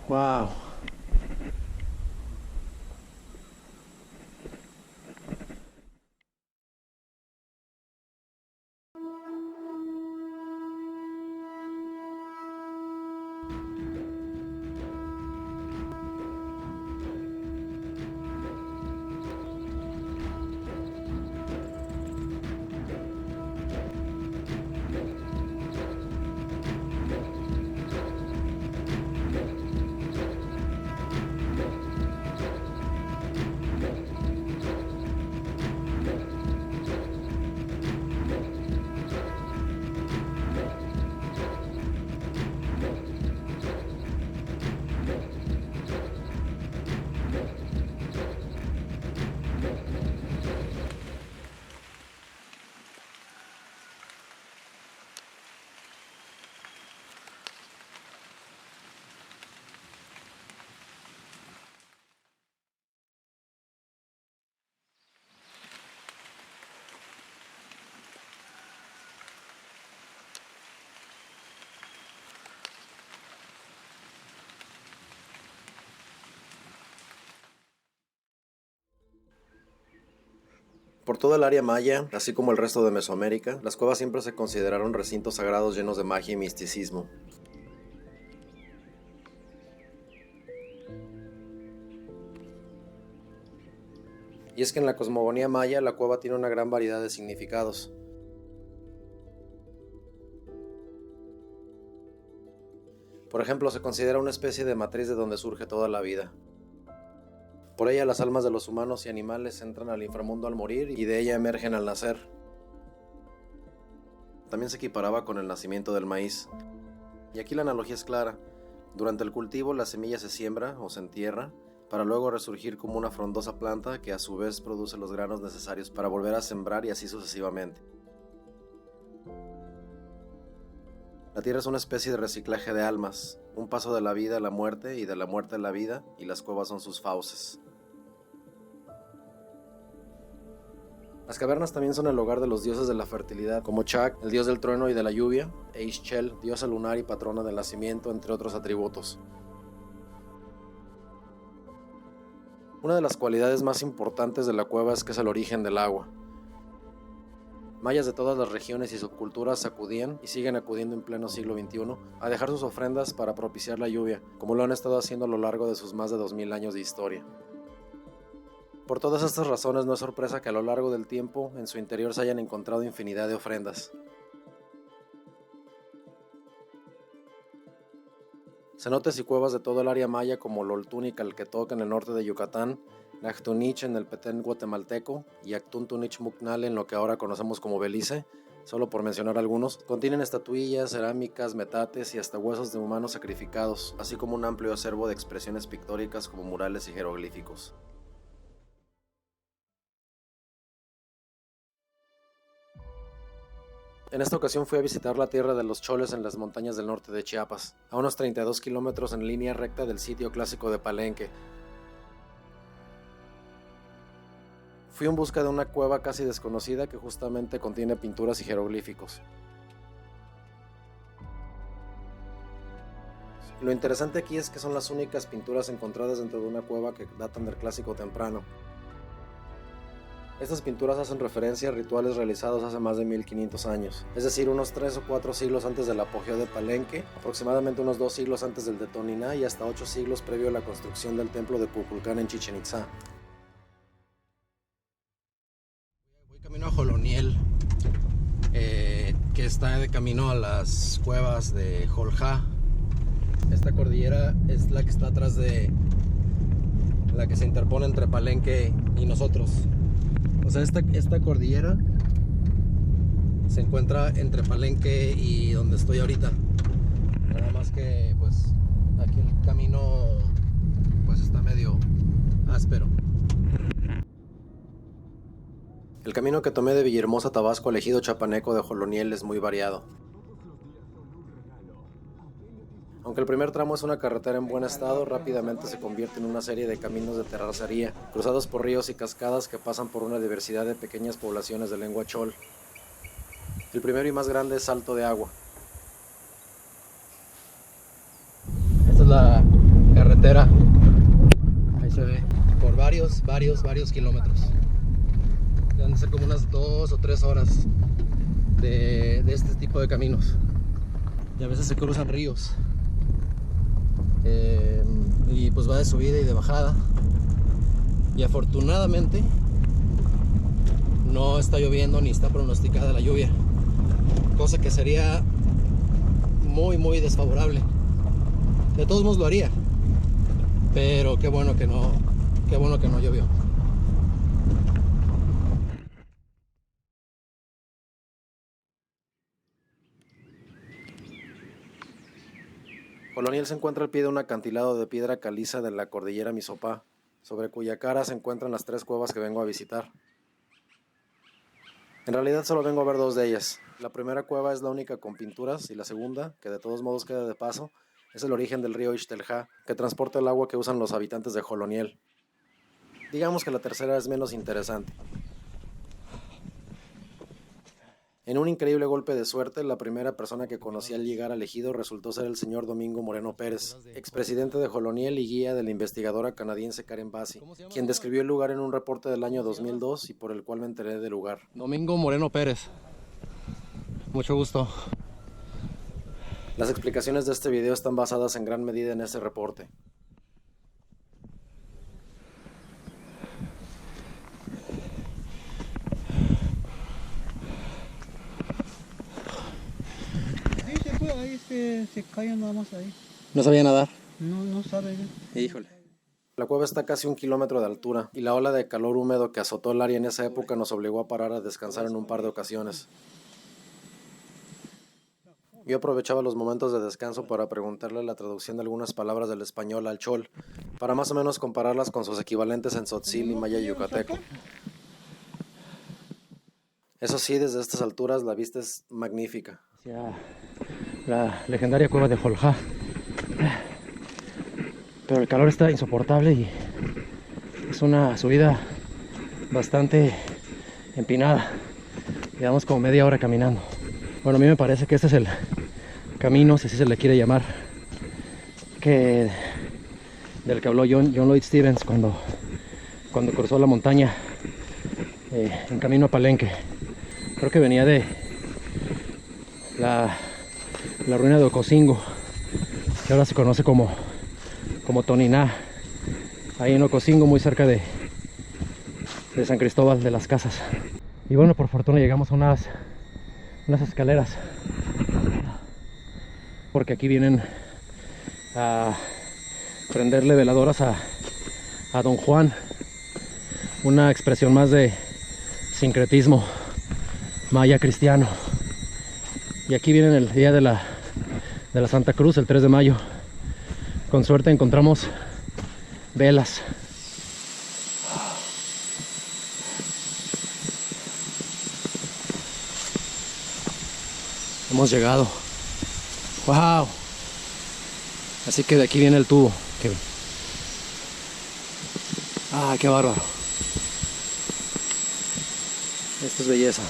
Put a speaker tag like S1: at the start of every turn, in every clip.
S1: Wow. Por toda el área maya, así como el resto de Mesoamérica, las cuevas siempre se consideraron recintos sagrados llenos de magia y misticismo. Y es que en la cosmogonía maya, la cueva tiene una gran variedad de significados. Por ejemplo, se considera una especie de matriz de donde surge toda la vida. Por ella las almas de los humanos y animales entran al inframundo al morir y de ella emergen al nacer. También se equiparaba con el nacimiento del maíz. Y aquí la analogía es clara. Durante el cultivo la semilla se siembra o se entierra para luego resurgir como una frondosa planta que a su vez produce los granos necesarios para volver a sembrar y así sucesivamente. La tierra es una especie de reciclaje de almas, un paso de la vida a la muerte y de la muerte a la vida, y las cuevas son sus fauces. Las cavernas también son el hogar de los dioses de la fertilidad, como Chak, el dios del trueno y de la lluvia, e Ixchel, diosa lunar y patrona del nacimiento, entre otros atributos. Una de las cualidades más importantes de la cueva es que es el origen del agua. Mayas de todas las regiones y subculturas acudían y siguen acudiendo en pleno siglo XXI a dejar sus ofrendas para propiciar la lluvia, como lo han estado haciendo a lo largo de sus más de 2000 años de historia. Por todas estas razones no es sorpresa que a lo largo del tiempo en su interior se hayan encontrado infinidad de ofrendas. Cenotes y cuevas de todo el área maya como Loltún y Calquetoc en el norte de Yucatán, Nachtunich en el Petén guatemalteco y Actuntunich Mucnal en lo que ahora conocemos como Belice, solo por mencionar algunos, contienen estatuillas, cerámicas, metates y hasta huesos de humanos sacrificados, así como un amplio acervo de expresiones pictóricas como murales y jeroglíficos. En esta ocasión fui a visitar la tierra de los choles en las montañas del norte de Chiapas, a unos 32 kilómetros en línea recta del sitio clásico de Palenque. Fui en busca de una cueva casi desconocida que justamente contiene pinturas y jeroglíficos. Y lo interesante aquí es que son las únicas pinturas encontradas dentro de una cueva que datan del clásico temprano. Estas pinturas hacen referencia a rituales realizados hace más de 1500 años, es decir, unos 3 o 4 siglos antes del apogeo de Palenque, aproximadamente unos 2 siglos antes del de Toniná y hasta 8 siglos previo a la construcción del templo de Kukulcán en Chichén Itzá. Voy camino a Joloniel, que está de camino a las cuevas de Joljá. Esta cordillera es la que está atrás de la que se interpone entre Palenque y nosotros. O sea, esta cordillera se encuentra entre Palenque y donde estoy ahorita. Nada más que pues aquí el camino pues está medio áspero. El camino que tomé de Villahermosa, Tabasco, al ejido chapaneco de Joloniel es muy variado. Aunque el primer tramo es una carretera en buen estado, rápidamente se convierte en una serie de caminos de terracería, cruzados por ríos y cascadas que pasan por una diversidad de pequeñas poblaciones de lengua chol. El primero y más grande es Salto de Agua. Esta es la carretera. Ahí se ve. Por varios kilómetros. Deben de ser como unas 2 o 3 horas de este tipo de caminos. Y a veces se cruzan ríos. Y pues va de subida y de bajada. Y afortunadamente no está lloviendo ni está pronosticada la lluvia, cosa que sería muy desfavorable. De todos modos lo haría, pero qué bueno que no llovió. Colonial se encuentra al pie de un acantilado de piedra caliza de la cordillera Misopá, sobre cuya cara se encuentran las 3 cuevas que vengo a visitar. En realidad solo vengo a ver 2 de ellas. La primera cueva es la única con pinturas y la segunda, que de todos modos queda de paso, es el origen del río Ixtelja, que transporta el agua que usan los habitantes de Joloniel. Digamos que la tercera es menos interesante. En un increíble golpe de suerte, la primera persona que conocí al llegar al ejido resultó ser el señor Domingo Moreno Pérez, expresidente de Joloniel y guía de la investigadora canadiense Karen Bassi, quien describió el lugar en un reporte del año 2002 y por el cual me enteré del lugar. Domingo Moreno Pérez. Mucho gusto. Las explicaciones de este video están basadas en gran medida en ese reporte.
S2: Ahí se cayó nada más ahí.
S1: ¿No sabía nadar?
S2: No sabe.
S1: Híjole. La cueva está a casi 1 kilómetro de altura y la ola de calor húmedo que azotó el área en esa época nos obligó a parar a descansar en un par de ocasiones. Yo aprovechaba los momentos de descanso para preguntarle la traducción de algunas palabras del español al chol, para más o menos compararlas con sus equivalentes en tzotzil y maya yucateco. Eso sí, desde estas alturas la vista es magnífica. Hacia la legendaria cueva de Joljá. Pero el calor está insoportable y es una subida bastante empinada. Llevamos como media hora caminando. Bueno, a mí me parece que este es el camino, si así se le quiere llamar, del que habló John Lloyd Stephens cuando cruzó la montaña en camino a Palenque. Creo que venía de la ruina de Ocosingo, que ahora se conoce como Toniná, ahí en Ocosingo, muy cerca de San Cristóbal de las Casas. Y bueno, por fortuna llegamos a unas escaleras, porque aquí vienen a prenderle veladoras a Don Juan, una expresión más de sincretismo maya cristiano. Y aquí vienen el día de la Santa Cruz, el 3 de mayo. Con suerte encontramos velas. Hemos llegado. ¡Wow! Así que de aquí viene el tubo. ¡Ah, qué bárbaro! Esto es belleza.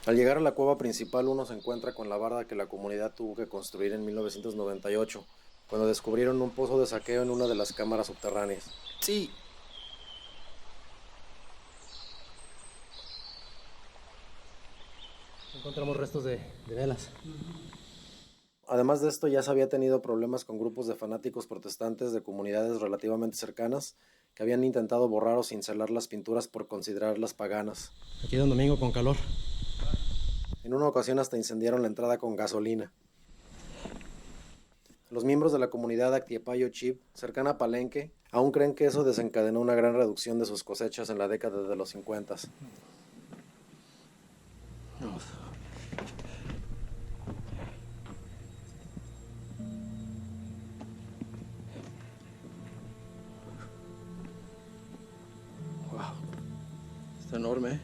S1: Al llegar a la cueva principal uno se encuentra con la barda que la comunidad tuvo que construir en 1998, cuando descubrieron un pozo de saqueo en una de las cámaras subterráneas. ¡Sí! Encontramos restos de velas. Además de esto, ya se había tenido problemas con grupos de fanáticos protestantes de comunidades relativamente cercanas que habían intentado borrar o cincelar las pinturas por considerarlas paganas. Aquí don Domingo con calor. En una ocasión hasta incendiaron la entrada con gasolina. Los miembros de la comunidad Actiepayo Chip, cercana a Palenque, aún creen que eso desencadenó una gran reducción de sus cosechas en la década de los 50. Wow, está enorme.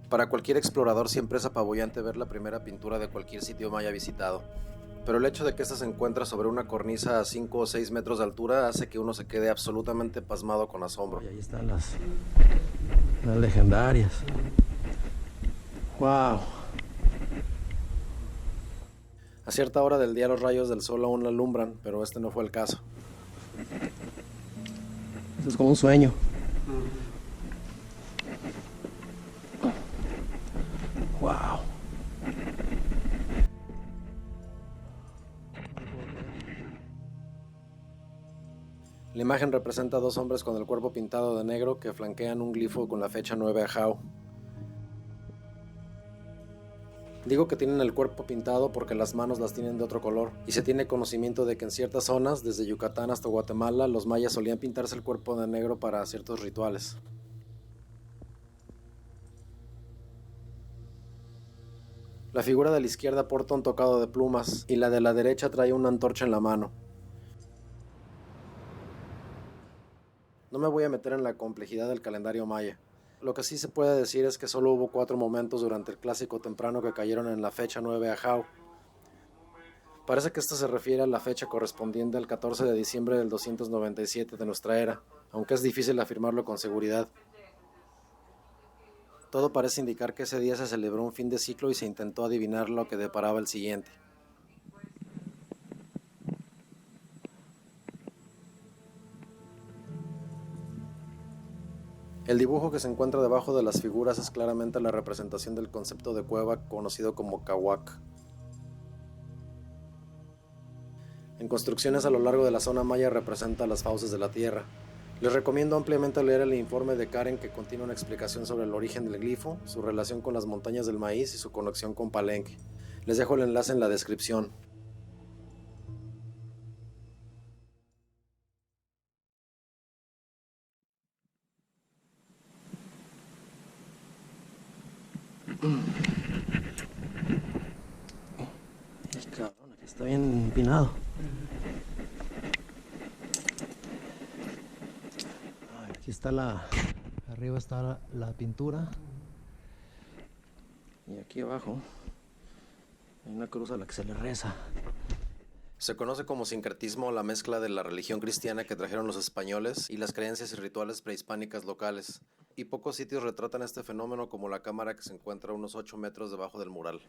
S1: Para cualquier explorador siempre es apabullante ver la primera pintura de cualquier sitio maya visitado, pero el hecho de que ésta se encuentra sobre una cornisa a 5 o 6 metros de altura hace que uno se quede absolutamente pasmado con asombro. Y ahí están las legendarias. ¡Wow! A cierta hora del día los rayos del sol aún la alumbran, pero este no fue el caso. Esto es como un sueño. Wow. La imagen representa a dos hombres con el cuerpo pintado de negro que flanquean un glifo con la fecha 9 Ajao. Digo que tienen el cuerpo pintado porque las manos las tienen de otro color, y se tiene conocimiento de que en ciertas zonas, desde Yucatán hasta Guatemala, los mayas solían pintarse el cuerpo de negro para ciertos rituales. La figura de la izquierda porta un tocado de plumas y la de la derecha trae una antorcha en la mano. No me voy a meter en la complejidad del calendario maya. Lo que sí se puede decir es que solo hubo 4 momentos durante el clásico temprano que cayeron en la fecha 9 Ajao. Parece que esto se refiere a la fecha correspondiente al 14 de diciembre del 297 de nuestra era, aunque es difícil afirmarlo con seguridad. Todo parece indicar que ese día se celebró un fin de ciclo y se intentó adivinar lo que deparaba el siguiente. El dibujo que se encuentra debajo de las figuras es claramente la representación del concepto de cueva conocido como cahuac. En construcciones a lo largo de la zona maya representa las fauces de la tierra. Les recomiendo ampliamente leer el informe de Karen que contiene una explicación sobre el origen del glifo, su relación con las montañas del maíz y su conexión con Palenque. Les dejo el enlace en la descripción. Ay, cabrón, aquí está bien empinado. Aquí está arriba está la pintura. Y aquí abajo hay una cruz a la que se le reza. Se conoce como sincretismo la mezcla de la religión cristiana que trajeron los españoles y las creencias y rituales prehispánicas locales. Y pocos sitios retratan este fenómeno como la cámara que se encuentra a unos 8 metros debajo del mural.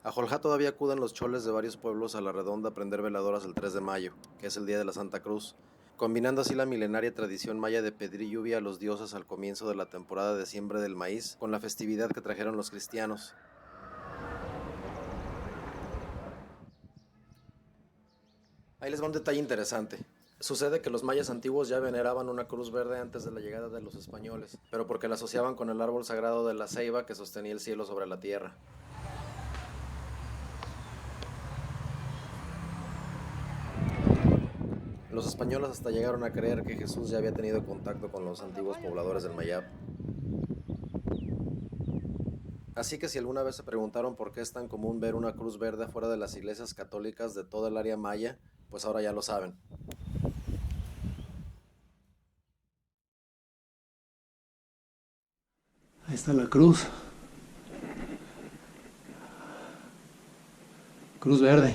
S1: A Jolja todavía acuden los choles de varios pueblos a la redonda a prender veladoras el 3 de mayo, que es el día de la Santa Cruz, combinando así la milenaria tradición maya de pedir lluvia a los dioses al comienzo de la temporada de siembra del maíz con la festividad que trajeron los cristianos. Ahí les va un detalle interesante. Sucede que los mayas antiguos ya veneraban una cruz verde antes de la llegada de los españoles, pero porque la asociaban con el árbol sagrado de la ceiba que sostenía el cielo sobre la tierra. Los españoles hasta llegaron a creer que Jesús ya había tenido contacto con los antiguos pobladores del Mayab. Así que si alguna vez se preguntaron por qué es tan común ver una cruz verde afuera de las iglesias católicas de toda el área maya, pues ahora ya lo saben. Ahí está la cruz. Cruz verde.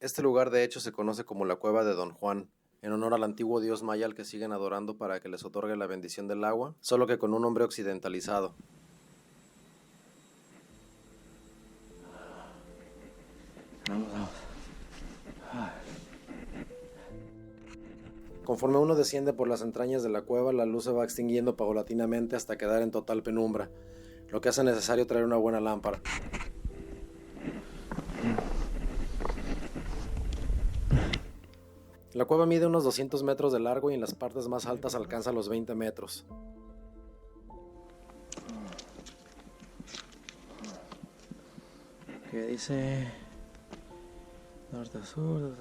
S1: Este lugar de hecho se conoce como la Cueva de Don Juan, en honor al antiguo dios maya al que siguen adorando para que les otorgue la bendición del agua, solo que con un nombre occidentalizado. Vamos. Conforme uno desciende por las entrañas de la cueva, la luz se va extinguiendo paulatinamente hasta quedar en total penumbra, lo que hace necesario traer una buena lámpara. La cueva mide unos 200 metros de largo y en las partes más altas alcanza los 20 metros. ¿Qué dice? Norte a sur,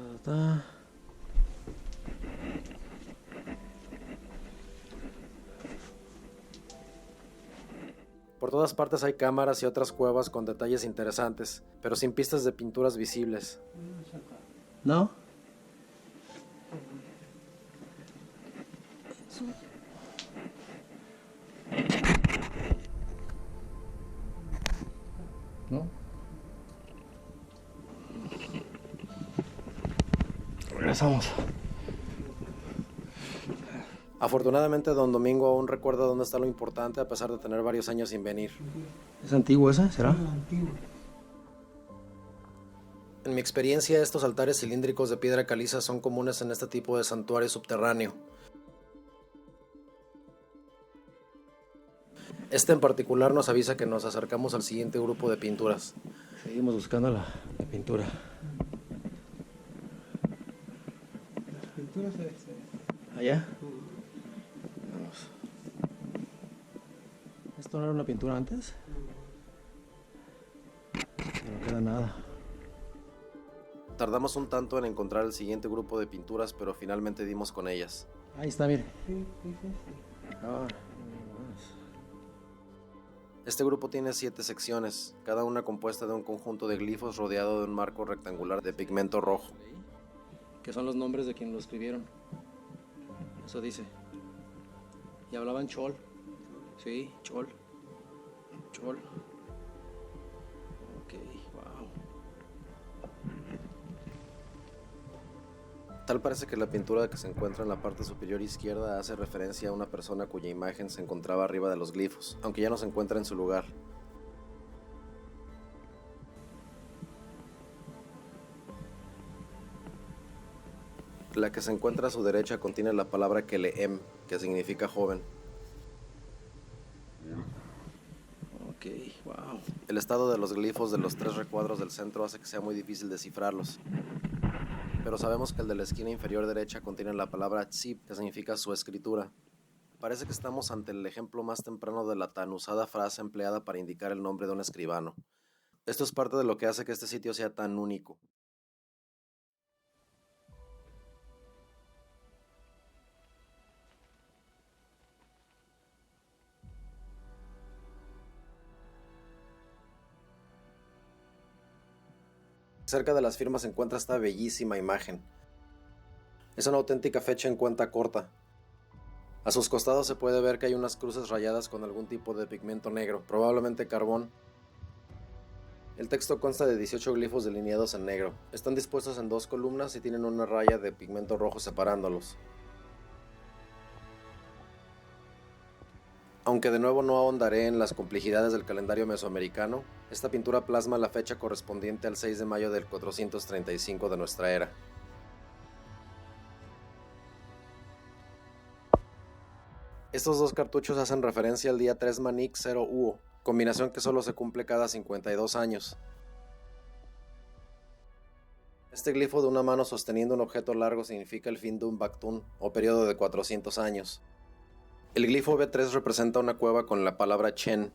S1: Por todas partes hay cámaras y otras cuevas con detalles interesantes, pero sin pistas de pinturas visibles. ¿No? ¿No? Regresamos. Afortunadamente, don Domingo aún recuerda dónde está lo importante a pesar de tener varios años sin venir. ¿Es antiguo esa? ¿Será?
S2: Antiguo.
S1: En mi experiencia, estos altares cilíndricos de piedra caliza son comunes en este tipo de santuario subterráneo. Este en particular nos avisa que nos acercamos al siguiente grupo de pinturas. Seguimos buscando la pintura.
S2: Las pinturas
S1: ¿Allá? Vamos. ¿Esto no era una pintura antes? No queda nada. Tardamos un tanto en encontrar el siguiente grupo de pinturas, pero finalmente dimos con ellas. Ahí está, mire.
S2: Sí.
S1: Este grupo tiene 7 secciones, cada una compuesta de un conjunto de glifos rodeado de un marco rectangular de pigmento rojo. Que son los nombres de quienes lo escribieron. Eso dice. Y hablaban chol. Sí, chol. Chol. Ok, wow. Tal parece que la pintura que se encuentra en la parte superior izquierda hace referencia a una persona cuya imagen se encontraba arriba de los glifos, aunque ya no se encuentra en su lugar. La que se encuentra a su derecha contiene la palabra Keleem, que significa joven. Ok, wow. El estado de los glifos de los 3 recuadros del centro hace que sea muy difícil descifrarlos. Pero sabemos que el de la esquina inferior derecha contiene la palabra Tzip, que significa su escritura. Parece que estamos ante el ejemplo más temprano de la tan usada frase empleada para indicar el nombre de un escribano. Esto es parte de lo que hace que este sitio sea tan único. Cerca de las firmas se encuentra esta bellísima imagen. Es una auténtica fecha en cuenta corta. A sus costados se puede ver que hay unas cruces rayadas con algún tipo de pigmento negro, probablemente carbón. El texto consta de 18 glifos delineados en negro. Están dispuestos en 2 columnas y tienen una raya de pigmento rojo separándolos. Aunque de nuevo no ahondaré en las complejidades del calendario mesoamericano, esta pintura plasma la fecha correspondiente al 6 de mayo del 435 de nuestra era. Estos 2 cartuchos hacen referencia al día 3 Manik 0 Uo, combinación que solo se cumple cada 52 años. Este glifo de una mano sosteniendo un objeto largo significa el fin de un Baktun, o periodo de 400 años. El glifo B3 representa una cueva con la palabra Chen.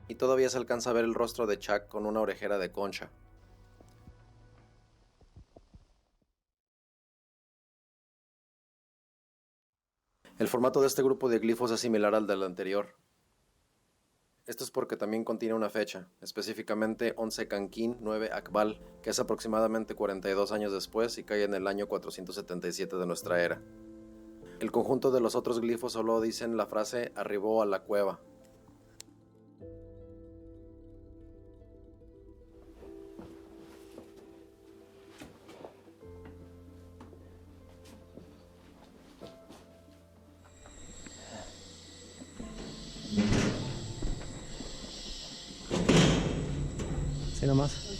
S1: Y todavía se alcanza a ver el rostro de Chak con una orejera de concha. El formato de este grupo de glifos es similar al del anterior. Esto es porque también contiene una fecha, específicamente 11 Kankin 9 Akbal, que es aproximadamente 42 años después y cae en el año 477 de nuestra era. El conjunto de los otros glifos solo dicen la frase arribó a la cueva. ¿Sí nomás?